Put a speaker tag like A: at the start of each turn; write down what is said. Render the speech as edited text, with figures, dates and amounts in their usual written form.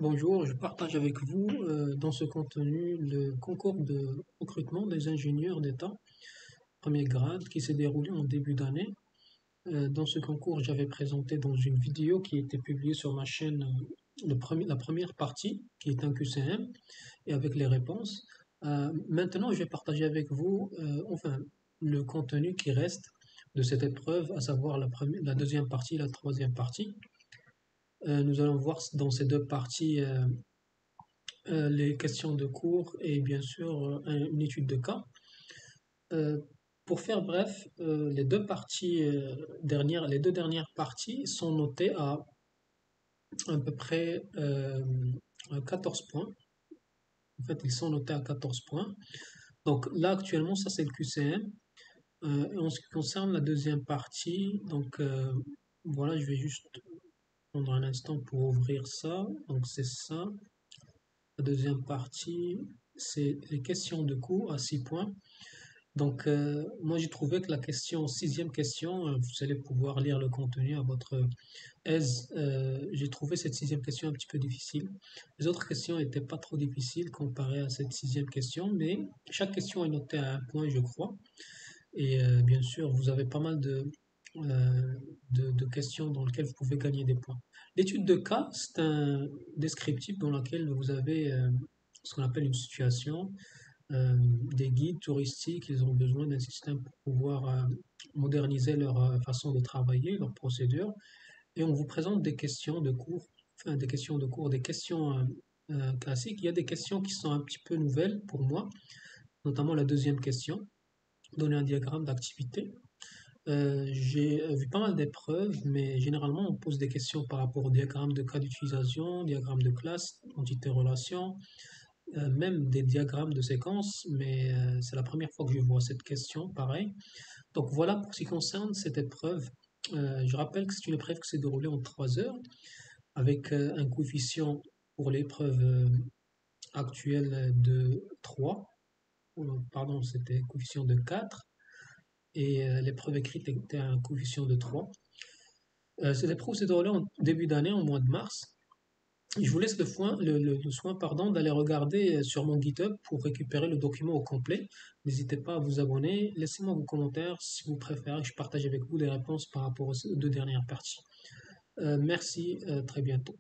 A: Bonjour, je partage avec vous dans ce contenu le concours de recrutement des ingénieurs d'État, premier grade, qui s'est déroulé en début d'année. Dans ce concours, j'avais présenté dans une vidéo qui a été publiée sur ma chaîne la première partie, qui est un QCM, et avec les réponses. Maintenant, je vais partager avec vous le contenu qui reste de cette épreuve, à savoir la deuxième partie et la troisième partie. Nous allons voir dans ces deux parties les questions de cours et bien sûr une étude de cas. Euh, pour faire bref, les deux dernières parties sont notées à peu près 14 points. En fait, ils sont notés à 14 points. Donc là, actuellement, ça c'est le QCM. En ce qui concerne la deuxième partie, voilà, je vais juste prendre un instant pour ouvrir ça. Donc c'est ça. La deuxième partie, c'est les questions de cours à 6 points. Moi, j'ai trouvé que sixième question, vous allez pouvoir lire le contenu à votre aise. J'ai trouvé cette sixième question un petit peu difficile. Les autres questions n'étaient pas trop difficiles comparées à cette sixième question, mais chaque question est notée à un point, je crois. Et bien sûr, vous avez pas mal de questions dans lesquelles vous pouvez gagner des points. L'étude de cas, c'est un descriptif dans lequel vous avez ce qu'on appelle une situation. Des guides touristiques, ils ont besoin d'un système pour pouvoir moderniser leur façon de travailler, leur procédure. Et on vous présente des questions de cours, des questions classiques. Il y a des questions qui sont un petit peu nouvelles pour moi, notamment la deuxième question, donner un diagramme d'activité. J'ai vu pas mal d'épreuves, mais généralement on pose des questions par rapport au diagramme de cas d'utilisation, diagramme de classe, entité-relation, même des diagrammes de séquence, mais c'est la première fois que je vois cette question, pareil. Donc voilà pour ce qui concerne cette épreuve. Je rappelle que c'est une épreuve qui s'est déroulée en 3 heures, avec un coefficient pour l'épreuve actuelle de 3, pardon, c'était un coefficient de 4, et l'épreuve écrite était un coefficient de 3. Cette épreuve s'est déroulée en début d'année, en mois de mars. Je vous laisse le soin d'aller regarder sur mon GitHub pour récupérer le document au complet. N'hésitez pas à vous abonner. Laissez-moi vos commentaires si vous préférez que je partage avec vous des réponses par rapport aux deux dernières parties. Merci, très bientôt.